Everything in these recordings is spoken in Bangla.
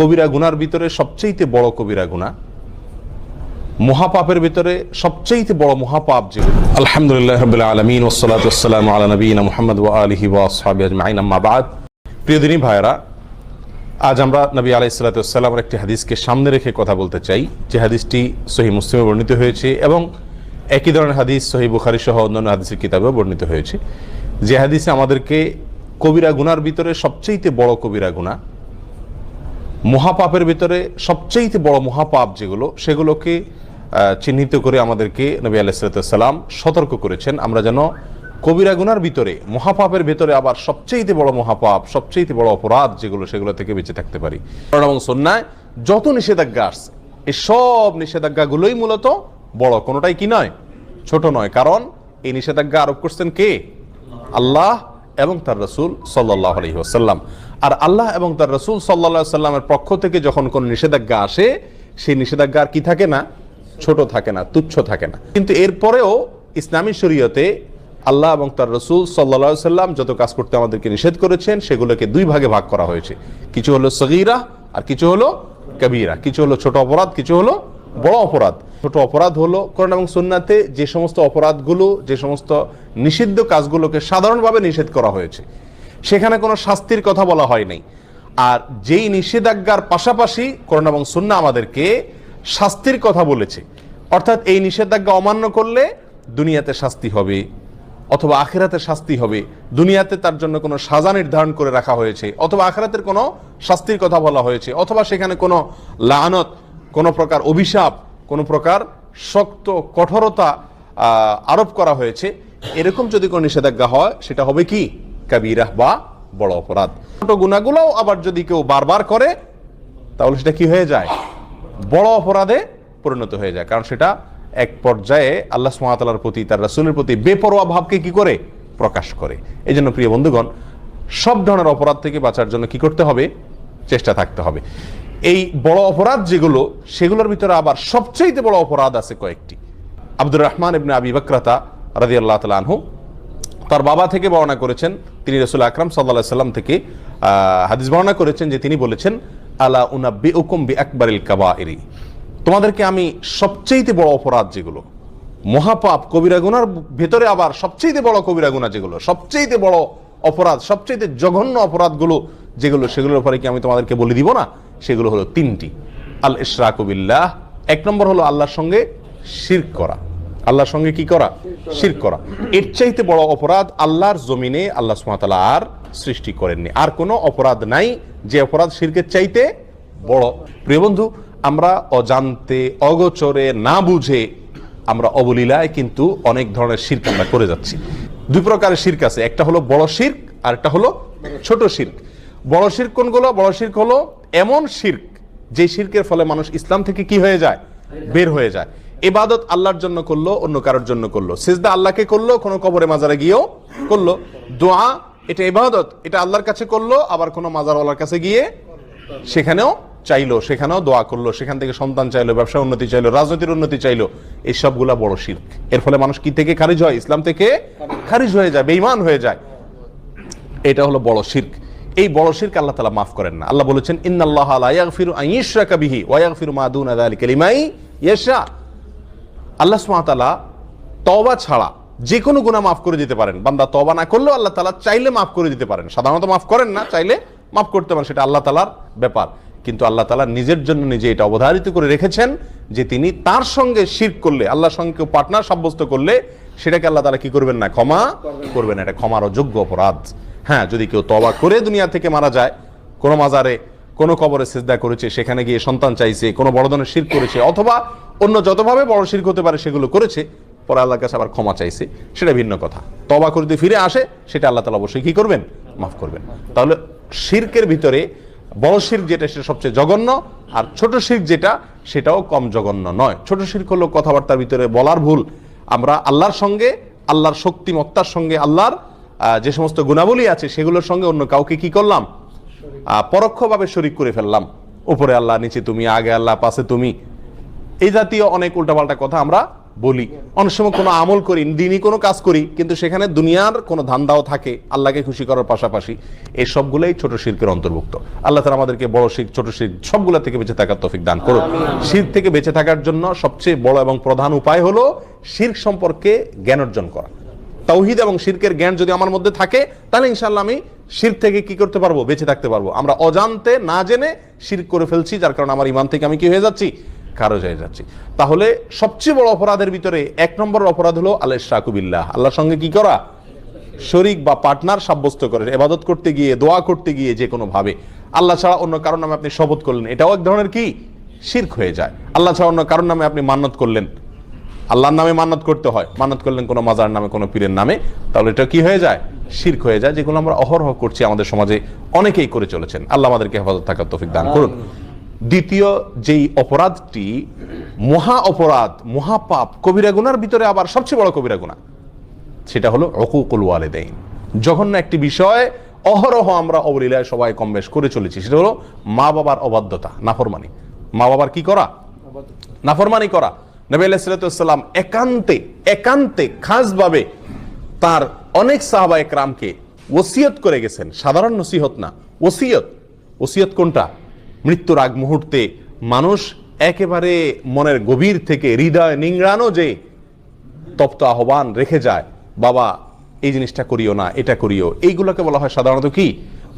কবিরা গুনার ভিতরে সবচেয়ে বড় কবিরা গুনাহ, মহাপাপের ভিতরে সবচেয়ে বড় মহাপাপ যেগুলো। আলহামদুলিল্লাহ রাব্বিল আলামিন ওয়াসসালাতু ওয়াসসালামু আলা নবিয়িনা মুহাম্মদ ওয়া আলিহি ওয়া আসহাবিহি আজমাইন, আম্মা বাদ। প্রিয় দিনী ভাইরা, আজ আমরা নবী আলাইহিস সালাতু ওয়াসসালামের একটি হাদিসকে সামনে রেখে কথা বলতে চাই, যে হাদিসটি সহিহ মুসলিমে বর্ণিত হয়েছে এবং একই ধরনের হাদিস সহিহ বুখারী সহ অন্যান্য হাদিসের কিতাবেও বর্ণিত হয়েছে। যে হাদিসে আমাদেরকে কবিরা গুনার ভিতরে সবচেয়ে বড় কবিরা গুনাহ, মহাপাপের ভিতরে সবচেয়ে বড় মহাপাপ যেগুলো, সেগুলোকে চিহ্নিত করে আমাদেরকে নবী আলাইহিস সালাতু ওয়াসসালাম সতর্ক করেছেন, আমরা যেন কবিরা গুনার ভিতরে, মহাপাপের ভিতরে আবার সবচেয়ে বড় মহাপাপ, সবচেয়ে বড় অপরাধ যেগুলো, সেগুলো থেকে বেঁচে থাকতে পারি। কোরআন এবং সুন্নাহয় যত নিষেধাজ্ঞা আসছে, এই সব নিষেধাজ্ঞাগুলোই মূলত বড়, কোনোটাই কি নয়, ছোট নয়। কারণ এই নিষেধাজ্ঞা আরোপ করছেন কে? আল্লাহ এবং তার রাসূল সাল্লাল্লাহু আলাইহি ওয়াসাল্লাম। আর আল্লাহ এবং তার রাসূল সাল্লাল্লাহু আলাইহি ওয়াসাল্লামের পক্ষ থেকে যখন কোন নিষেধাজ্ঞা আসে, সেই নিষেধাজ্ঞা আর কি থাকে না, ছোট থাকে না, তুচ্ছ থাকে না। কিন্তু এরপরেও ইসলামী শরীয়তে আল্লাহ এবং তার রাসূল সাল্লাল্লাহু আলাইহি ওয়াসাল্লাম যত কাজ করতে আমাদেরকে নিষেধ করেছেন, সেগুলোকে দুই ভাগে ভাগ করা হয়েছে। কিছু হলো সগীরা আর কিছু হলো কবিরা। কিছু হলো ছোট অপরাধ, কিছু হলো বড় অপরাধ। ছোট অপরাধ হলো কোরআন এবং সুন্নাতে যে সমস্ত অপরাধগুলো, যে সমস্ত নিষিদ্ধ কাজগুলোকে সাধারণভাবে নিষেধ করা হয়েছে, সেখানে কোনো শাস্তির কথা বলা হয় নাই। আর যেই নিষেধাজ্ঞার পাশাপাশি কোরআন এবং সুন্নাহ আমাদেরকে শাস্তির কথা বলেছে, অর্থাৎ এই নিষেধাজ্ঞা অমান্য করলে দুনিয়াতে শাস্তি হবে অথবা আখিরাতে শাস্তি হবে। দুনিয়াতে তার জন্য কোনো সাজা নির্ধারণ করে রাখা হয়েছে, অথবা আখিরাতের কোনো শাস্তির কথা বলা হয়েছে, অথবা সেখানে কোনো লানত, কোনো প্রকার অভিশাপ, কোনো প্রকার শক্ত কঠোরতা আরোপ করা হয়েছে। এরকম যদি কোনো নিষেধাজ্ঞা হয়, সেটা হবে কি? কাবীরা বা বড় অপরাধ। ছোট গুনাহগুলোও আবার যদি কেউ বারবার করে, তাহলে সেটা কি হয়ে যায়? বড় অপরাধে পরিণত হয়ে যায়। কারণ সেটা এক পর্যায়ে আল্লাহ সুবহানাহু ওয়া তাআলার প্রতি, তার রাসূলের প্রতি বেপরোয়া ভাবকে কি করে? প্রকাশ করে। এই জন্য প্রিয় বন্ধুগণ, সব ধরনের অপরাধ থেকে বাঁচার জন্য কি করতে হবে? চেষ্টা থাকতে হবে। এই বড় অপরাধ যেগুলো, সেগুলোর ভিতরে আবার সবচেয়ে বড় অপরাধ আছে কয়েকটি। আব্দুর রহমান ইবনে আবি বকরাতা রাদিয়াল্লাহু তাআলা আনহু তার বাবা থেকে বর্ণনা করেছেন, তিনি রাসূল আকরাম সাল্লাল্লাহু আলাইহি ওয়াসাল্লাম থেকে হাদিস বর্ণনা করেছেন যে তিনি বলেছেন, আলা উনাব্বিউকুম বিআকবারিল কাবাইরি, তোমাদেরকে আমি সবচেয়ে বড় অপরাধ যেগুলো, মহাপাপ কবিরা গুনার ভেতরে আবার সবচেয়ে বড় কবিরা গুনাহ যেগুলো, সবচেয়ে বড় অপরাধ, সবচেয়ে জঘন্য অপরাধগুলো যেগুলো, সেগুলোর উপরে কি আমি তোমাদেরকে বলে দিব না? সেগুলো হলো তিনটি। আল ইশরাকু বিল্লাহ, এক নম্বর হলো আল্লাহর সঙ্গে শিরক করা। আল্লাহর সঙ্গে কি করা? শিরক করা। এর চাইতে বড় অপরাধ আল্লাহর জমিনে আল্লাহ সুবহানাহু ওয়া তাআলা আর সৃষ্টি করেননি। আর কোনো অপরাধ নাই যে অপরাধ শিরকের চাইতে বড়। প্রিয় বন্ধু, আমরা অজান্তে, অগোচরে, না বুঝে আমরা অবলীলায় কিন্তু অনেক ধরনের শিরক আমরা করে যাচ্ছি। দুই প্রকারের শিরক আছে, একটা হলো বড় শিরক আর একটা হলো ছোট শিরক। বড় শিরক কোনগুলো? বড় শিরক হলো এমন শিরক যে শিরকের ফলে মানুষ ইসলাম থেকে কি হয়ে যায়? বের হয়ে যায়। ইবাদত আল্লাহর জন্য করলো, অন্য কারোর জন্য করলো। সিজদা আল্লাহকে করলো, কোনো কবরে মাজারে গিয়েও করলো। দোয়া, এটা ইবাদত, এটা আল্লাহর কাছে করলো, আবার কোনো মাজারওয়ালার কাছে গিয়ে সেখানেও চাইলো, সেখানেও দোয়া করলো, সেখান থেকে সন্তান চাইলো, ব্যবসা উন্নতি চাইলো, রাজনীতির উন্নতি চাইলো। এই সবগুলা বড় শিরক। এর ফলে মানুষ কি থেকে খারিজ হয়? ইসলাম থেকে খারিজ হয়ে যায়, বেঈমান হয়ে যায়। এটা হলো বড় শিরক। এই বড় শিরক আল্লাহ তাআলা মাফ করেন না। আল্লাহ বলেছেন, ইন্নাল্লাহা লা ইয়াগফিরু আন ইউশরাকা বিহি ওয়া ইয়াগফিরু মা দুনা যালিকা লিমান ইয়াশা। আল্লাহ সুবহানাহু ওয়া তাআলা তওবা ছাড়া যে কোনো গুনাহ মাফ করে দিতে পারেন। বান্দা তওবা না করলেও আল্লাহ তাআলা চাইলে মাফ করে দিতে পারেন। সাধারণত মাফ করেন না, চাইলে মাফ করতে পারেন, সেটা আল্লাহ তাআলার ব্যাপার। কিন্তু আল্লাহ তাআলা নিজের জন্য নিজে এটা অবধারিত করে রেখেছেন যে তিনি তার সঙ্গে শিরক করলে, আল্লাহর সঙ্গে কেউ পার্টনার সাব্যস্ত করলে, সেটাকে আল্লাহ তাআলা কি করবেন না? ক্ষমা করবেন। এটা ক্ষমার অযোগ্য অপরাধ। হ্যাঁ, যদি কেউ তওবা করে দুনিয়া থেকে মারা যায়, কোনো মাজারে, কোনো কবরে সিজদা করেছে, সেখানে গিয়ে সন্তান চাইছে, কোনো বড় ধরনের শিরক করেছে, অথবা অন্য যতভাবে বড় শিরক হতে পারে সেগুলো করেছে, পরে আল্লাহর কাছে আবার ক্ষমা চাইছে, সেটা ভিন্ন কথা। তওবা করতে ফিরে আসে, সেটা আল্লাহ তাআলা অবশ্যই কি করবেন? মাফ করবেন। তাহলে শিরকের ভিতরে বড় শিরক যেটা, সেটা সবচেয়ে জঘন্য, আর ছোট শিরক যেটা, সেটাও কম জঘন্য নয়। ছোট শিরক হলো কথাবার্তার ভিতরে বলার ভুল। আমরা আল্লাহর সঙ্গে, আল্লাহর শক্তিমত্তার সঙ্গে, আল্লাহর যে সমস্ত গুণাবলী আছে সেগুলোর সঙ্গে অন্য কাউকে কি করলাম? পরোক্ষভাবে শরীক করে ফেললাম। উপরে আল্লাহ, নিচে তুমি, আগে আল্লাহ, পাশে তুমি, এই জাতীয় অনেক উল্টাপাল্টা কথা আমরা বলি, অনেক সময় কোনো আমল করি, দিনই কোনো কাজ করি, কিন্তু সেখানে দুনিয়ার কোনো ধান্দাও থাকে আল্লাহকে খুশি করার পাশাপাশি। এই সবগুলোই ছোট শিরকের অন্তর্ভুক্ত। আল্লাহ তাআলা আমাদেরকে বড় শিরক, ছোট শিরক সবগুলা থেকে বেঁচে থাকার তৌফিক দান করুন। শিরক থেকে বেঁচে থাকার জন্য সবচেয়ে বড় এবং প্রধান উপায় হলো শিরক সম্পর্কে জ্ঞান অর্জন করা। তাওহীদ এবং শিরকের জ্ঞান যদি আমার মধ্যে থাকে, তাহলে ইনশাআল্লাহ আমি শিরক থেকে কি করতে পারবো? বেঁচে থাকতে পারবো। আমরা অজান্তে না জেনে শিরক করে ফেলছি, যার কারণে আমার ঈমান থেকে আমি কি হয়ে যাচ্ছি? খারজ হয়ে যাচ্ছি। তাহলে সবচেয়ে বড় অপরাধের ভিতরে 1 নম্বর অপরাধ হলো আল ইশরাকু বিল্লাহ, আল্লাহর সঙ্গে কি করা? শরীক বা পার্টনার সাব্যস্ত করে ইবাদত করতে গিয়ে, দোয়া করতে গিয়ে যে কোনো ভাবে আল্লাহ ছাড়া অন্য কারোর নামে আপনি শপথ করলেন, এটাও এক ধরনের কি? শিরক হয়ে যায়। আল্লাহ ছাড়া অন্য কারোর নামে আপনি মান্নত করলেন, আল্লাহর নামে মান্নত করতে হয়, মান্নত করলেন কোনো মাজার নামে, কোনো পীরের নামে, তাহলে এটা কি হয়ে যায়? শিরক হয়ে যায়, যেগুলো আমরা অহরহ করছি, আমাদের সমাজে অনেকেই করে চলেছেন। আল্লাহ আমাদেরকে হেফাজত থাকার তৌফিক দান করুন। দ্বিতীয় যেই অপরাধটি মহা অপরাধ, মহাপাপ, কবিরা গুনার ভিতরে আবার সবচেয়ে বড় কবিরা গুনাহ, সেটা হলো উকুকুল ওয়ালিদাইন। জঘন্য একটি বিষয় অহরহ আমরা অবলীলায় সবাই কম বেশ করে চলেছি, সেটা হলো মা বাবার অবাধ্যতা, নাফরমানি। মা বাবার কি করা? নাফরমানি করা। নবী আলাইহিস সালাতু ওয়াস সালাম একান্তে খাসভাবে তার অনেক সাহাবায়ে কেরামকে ওসিয়ত করে গেছেন। সাধারণ নসিহত না, ওসিয়ত কোনটা? মৃত্যুর আগ মুহূর্তে মানুষ একেবারে মনের গভীর থেকে হৃদয় নিংড়ানো যে তপ্ত আহ্বান রেখে যায়, বাবা এই জিনিসটা করিও না, এটা করিও, এইগুলোকে বলা হয় সাধারণত কি?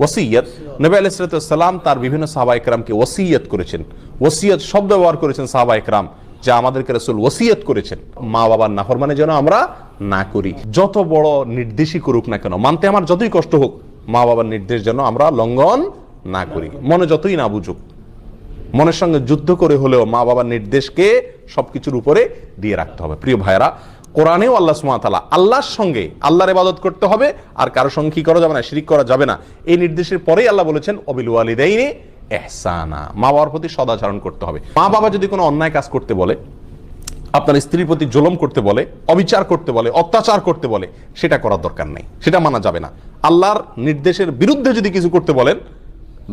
ওসিয়ত। নবী আলাইহিস সালাতু ওয়াস সালাম তার বিভিন্ন সাহাবায়ে কেরামকে ওসিয়ত করেছেন। ওসিয়ত শব্দ ব্যবহার করেছেন সাহাবায়ে কেরাম, যা আমাদেরকে রাসূল ওসিয়ত করেছেন মা বাবার নাফরমানি যেন আমরা না করি। যত বড় নির্দেশই করুক না কেন, মানতে আমার যতই কষ্ট হোক, মা বাবার নির্দেশ যেন আমরা লঙ্ঘন না করি। মনে যতই না বুঝুক, মনের সঙ্গে যুদ্ধ করে হলেও মা বাবার নির্দেশকে সবকিছুর উপরে দিয়ে রাখতে হবে। প্রিয় ভাইরা, কোরআনেও আল্লাহ সুবহানাহু ওয়া তাআলা আল্লাহর সঙ্গে আল্লাহর ইবাদত করতে হবে, আর কারো সঙ্গে কি করা যাবে না? শিরিক করা যাবে না। এই নির্দেশের পরেই আল্লাহ বলেছেন ওয়াবিল ওয়ালিদাইনি ইহসানা, মা বাবার প্রতি সদাচরণ করতে হবে। মা বাবা যদি কোনো অন্যায় কাজ করতে বলে, আপনার স্ত্রীর প্রতি জুলুম করতে বলে, অবিচার করতে বলে, অত্যাচার করতে বলে, সেটা করার দরকার নেই, সেটা মানা যাবে না। আল্লাহর নির্দেশের বিরুদ্ধে যদি কিছু করতে বলেন,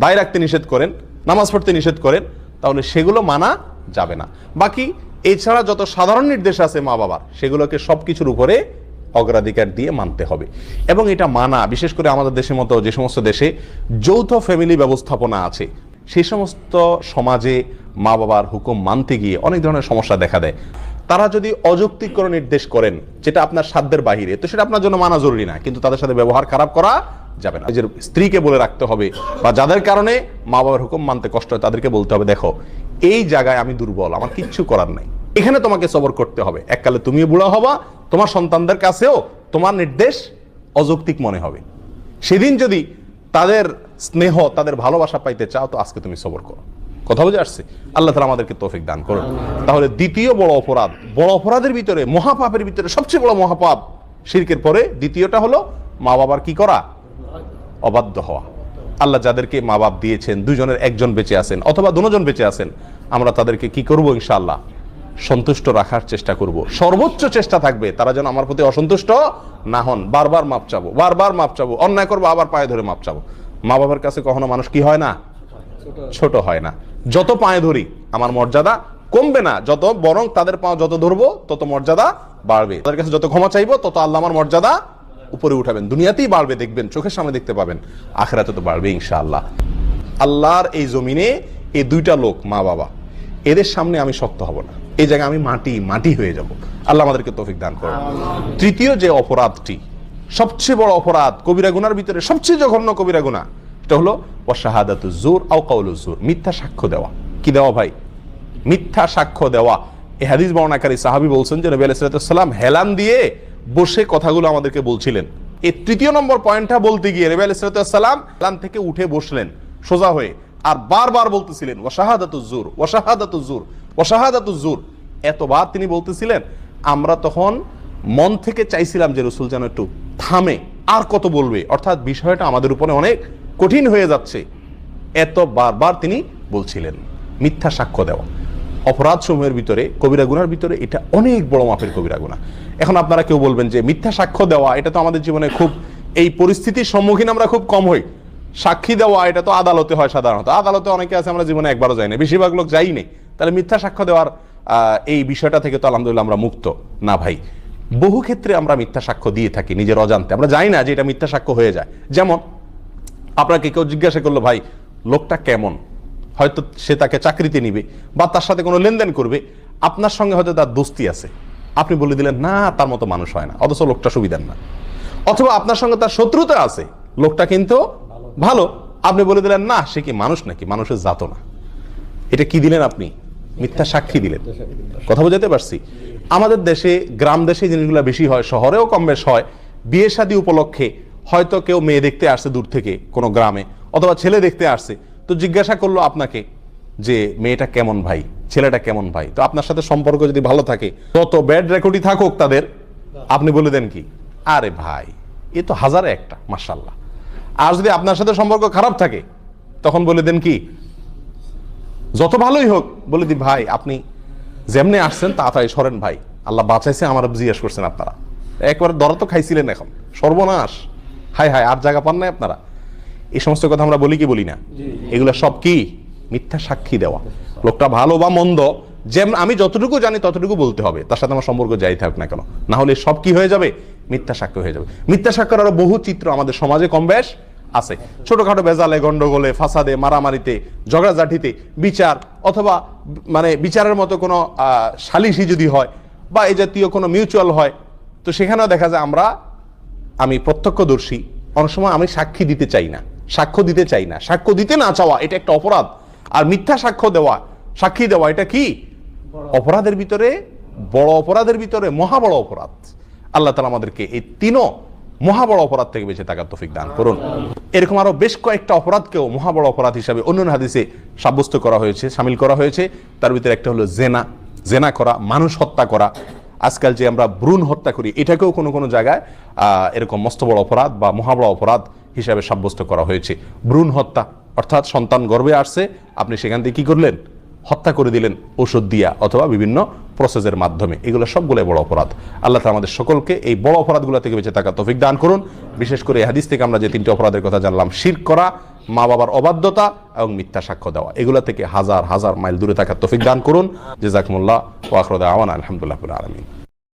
দায় রাখতে নিষেধ করেন, নামাজ পড়তে নিষেধ করেন, তাহলে সেগুলো মানা যাবে না। বাকি এছাড়া যত সাধারণ নির্দেশ আছে মা বাবার, সেগুলোকে সবকিছুর উপরে অগ্রাধিকার দিয়ে মানতে হবে। এবং এটা মানা, বিশেষ করে আমাদের দেশের মতো যে সমস্ত দেশে যৌথ ফ্যামিলি ব্যবস্থাপনা আছে, সেই সমস্ত সমাজে মা বাবার হুকুম মানতে গিয়ে অনেক ধরনের সমস্যা দেখা দেয়। তারা যদি অযৌক্তিক কোনো নির্দেশ করেন যেটা আপনার সাধ্যের বাহিরে, তো সেটা আপনার জন্য মানা জরুরি না, কিন্তু তাদের সাথে ব্যবহার খারাপ করা যাবে না। নিজের স্ত্রীকে বলে রাখতে হবে, বা যাদের কারণে মা বাবার হুকুম মানতে কষ্ট হয় তাদেরকে বলতে হবে, দেখো এই জায়গায় আমি দুর্বল, আমার কিচ্ছু করার নাই, এখানে তোমাকে সবর করতে হবে। এককালে তুমিও বুড়া হবা, তোমার সন্তানদের কাছেও তোমার নির্দেশ অযৌক্তিক মনে হবে। সেদিন যদি তাদের স্নেহ, তাদের ভালোবাসা পাইতে চাও, তো আজকে তুমি সবর করো। কথা বুঝে আসছে? আল্লাহ তাআলা আমাদেরকে তৌফিক দান করুন। তাহলে দ্বিতীয় বড় অপরাধ, বড় অপরাধের ভিতরে, মহাপাপের ভিতরে সবচেয়ে বড় মহাপাপ, শিরকের পরে দ্বিতীয়টা হলো মা বাবার কি করা? অবাধ্য হওয়া। আল্লাহ যাদেরকে মা বাপ দিয়েছেন, দুজনের একজন বেঁচে আছেন অথবা দুজন বেঁচে আছেন, আমরা তাদেরকে কি করব? ইনশাআল্লাহ সন্তুষ্ট রাখার চেষ্টা করব। সর্বোচ্চ চেষ্টা থাকবে তারা যেন আমার প্রতি অসন্তুষ্ট না হন। বারবার মাপ চাবো, বারবার মাপ চাবো, অন্যায় করবো আবার পায়ে ধরে মাপ চাবো। মা বাবার কাছে কখনো মানুষ কি হয় না? ছোট হয় না। যত পায়ে ধরি আমার মর্যাদা কমবে না, যত বরং তাদের পা যত ধরবো তত মর্যাদা বাড়বে। তাদের কাছে যত ক্ষমা চাইবো তত আল্লাহ আমার মর্যাদা উপরে উঠাবেন। দুনিয়াতেই বাড়বে, দেখবেন, চোখের সামনে দেখতে পাবেন, আখিরাতে তো বাড়বে ইনশাআল্লাহ। আল্লাহর এই জমিনে এই দুইটা লোক, মা বাবা, এদের সামনে আমি শক্ত হব না, এই জায়গায় আমি মাটি হয়ে যাব। আল্লাহ আমাদেরকে তৌফিক দান করুন। তৃতীয় যে অপরাধটি, সবচেয়ে বড় অপরাধ, কবিরা গুনার ভিতরে সবচেয়ে জঘন্য কবিরা গুনাহ, এটা হলো ওয়াশাহাদাতুজ জুর আও কাউলুজ জুর, মিথ্যা সাক্ষ্য দেওয়া। কি দেওয়া ভাই? মিথ্যা সাক্ষ্য দেওয়া। এই হাদিস বর্ণনাকারী সাহাবী বলছেন যে নবী আলাইহিস সালাম হেলান দিয়ে বসে কথাগুলো আমাদেরকে বলছিলেন। এই তৃতীয় নম্বর পয়েন্টটা বলতে গিয়ে নবী আলাইহিস সালাম হেলান থেকে উঠে বসলেন সোজা হয়ে, আর বারবার বলতেছিলেন ওয়াশাহাদাতুজ জুর, ওয়াশাহাদাতুজ জুর, ওয়াশাহাদাতুজ জুর। এতবার তিনি বলতেছিলেন, আমরা তখন মন থেকে চাইছিলাম যে রাসূল যেন একটু থামে, আর কত বলবে, অর্থাৎ বিষয়টা আমাদের উপরে অনেক কঠিন হয়ে যাচ্ছে। এত বারবার তিনি বলছিলেন। মিথ্যা সাক্ষ্য দেওয়া অপরাধ সমূহের ভিতরে, কবিরা গুনার ভিতরে এটা অনেক বড় মাপের কবিরা গুনাহ। এখন আপনারা কেউ বলবেন যে মিথ্যা সাক্ষ্য দেওয়া এটা তো আমাদের জীবনে খুব, এই পরিস্থিতির সম্মুখীন আমরা খুব কম হই। সাক্ষী দেওয়া এটা তো আদালতে হয় সাধারণত, আদালতে অনেকে আছে আমরা জীবনে একবারও যাই না, বেশিরভাগ লোক যাই নেই। তাহলে মিথ্যা সাক্ষ্য দেওয়ার এই বিষয়টা থেকে তো আলহামদুলিল্লাহ আমরা মুক্ত না ভাই। বহু ক্ষেত্রে আমরা মিথ্যা সাক্ষ্য দিয়ে থাকি নিজের অজান্তে, আমরা জানি না যে এটা মিথ্যা সাক্ষ্য হয়ে যায়। যেমন আপনাকে কেউ জিজ্ঞাসা করলো ভাই লোকটা কেমন, হয়তো সে তাকে চাকরিতে নিবে বা তার সাথে কোনো লেনদেন করবে, আপনার সঙ্গে হয়তো তার দোস্তি আছে, আপনি বলে দিলেন না তার মতো মানুষ হয় না, অথচ লোকটা সুবিধার না। অথবা আপনার সঙ্গে তার শত্রুতা আছে, লোকটা কিন্তু ভালো, আপনি বলে দিলেন না সে কি মানুষ নাকি, মানুষের জাত না। এটা কি দিলেন আপনি? মিথ্যা সাক্ষী দিলেন। কথা বোঝাতে পারছি? আমাদের দেশে, গ্রাম দেশে জিনিসগুলো বেশি হয়, শহরেও কম বেশ হয়। বিয়ে শাদী উপলক্ষে হয়তো কেউ মেয়ে দেখতে আসছে দূর থেকে কোনো গ্রামে, অথবা ছেলে দেখতে আসছে, তো জিজ্ঞাসা করলো আপনাকে যে মেয়েটা কেমন ভাই, ছেলেটা কেমন ভাই। তো আপনার সাথে সম্পর্ক যদি ভালো থাকে, তত ব্যাড রেকর্ডই থাকুক তাদের, আপনি বলে দেন কি আরে ভাই এ তো হাজারে একটা মাশাআল্লাহ। আর যদি আপনার সাথে সম্পর্ক খারাপ থাকে তখন বলে দেন কি, যত ভালোই হোক বলে দি ভাই আপনি যেমনি আসছেন তাড়াতাড়ি সরেন ভাই, আল্লাহ বাঁচাইছে, আমার জিজ্ঞেস করছেন আপনারা, একবার ধরা তো খাইছিলেন, এখন সর্বনাশ, হায় হায়, আর জায়গা পান নাই আপনারা। এই সমস্ত কথা আমরা বলি কি বলি না? এগুলো সব কি মিথ্যা সাক্ষী দেওয়া। লোকটা ভালো বা মন্দ, যেমন আমি যতটুকু জানি ততটুকু বলতে হবে, তার সাথে আমার সম্পর্ক যাই থাক না কেন, না হলে সব কি হয়ে যাবে, মিথ্যা সাক্ষ্য হয়ে যাবে। মিথ্যা সাক্ষ্যের আরো বহু চিত্র আমাদের সমাজে কম বেশ আছে। ছোটখাটো বেজালে, গন্ডগোলে, ফাসাদে, মারামারিতে, ঝগড়াঝাটিতে, বিচার অথবা মানে বিচারের মতো কোনো সালিশি যদি হয় বা এই জাতীয় কোনো মিউচুয়াল হয়, তো সেখানেও দেখা যায় আমি প্রত্যক্ষদর্শী, অনেক সময় আমি সাক্ষী দিতে চাই না, সাক্ষ্য দিতে চাই না। সাক্ষ্য দিতে না চাওয়া এটা একটা অপরাধ, আর মিথ্যা সাক্ষী দেওয়া এটা কি অপরাধের ভিতরে, বড় অপরাধের ভিতরে মহা বড় অপরাধ। আল্লাহ তাআলা আমাদেরকে এই তিনও মহা বড় অপরাধ থেকে বেঁচে থাকার তৌফিক দান করুন। এরকম আরো বেশ কয়েকটা অপরাধকেও মহা বড় অপরাধ হিসাবে অন্যান্য হাদিসে সাব্যস্ত করা হয়েছে, শামিল করা হয়েছে। তার ভিতরে একটা হলো জেনা করা, মানুষ হত্যা করা। আজকাল যে আমরা ভ্রূণ হত্যা করি, এটাকেও কোনো কোনো জায়গায় এরকম মস্ত বড় অপরাধ বা মহা বড় অপরাধ হিসাবে সাব্যস্ত করা হয়েছে। ভ্রূণ হত্যা অর্থাৎ সন্তান গর্ভে আসছে, আপনি সেখান থেকে কি করলেন, হত্যা করে দিলেন ওষুধ দিয়া অথবা বিভিন্ন প্রসেসের মাধ্যমে। এগুলো সবগুলো বড় অপরাধ। আল্লাহ তাআলা আমাদের সকলকে এই বড় অপরাধগুলো থেকে বেঁচে থাকার তৌফিক দান করুন। বিশেষ করে এই হাদিস থেকে আমরা যে তিনটি অপরাধের কথা জানলাম, শিরক করা, মা বাবার অবাধ্যতা এবং মিথ্যা সাক্ষ্য দেওয়া, এগুলো থেকে হাজার হাজার মাইল দূরে থাকার তৌফিক দান করুন। জাযাকুমুল্লাহ ওয়া আখিরু দাওয়ানা আলহামদুলিল্লাহি রাব্বিল আলামিন।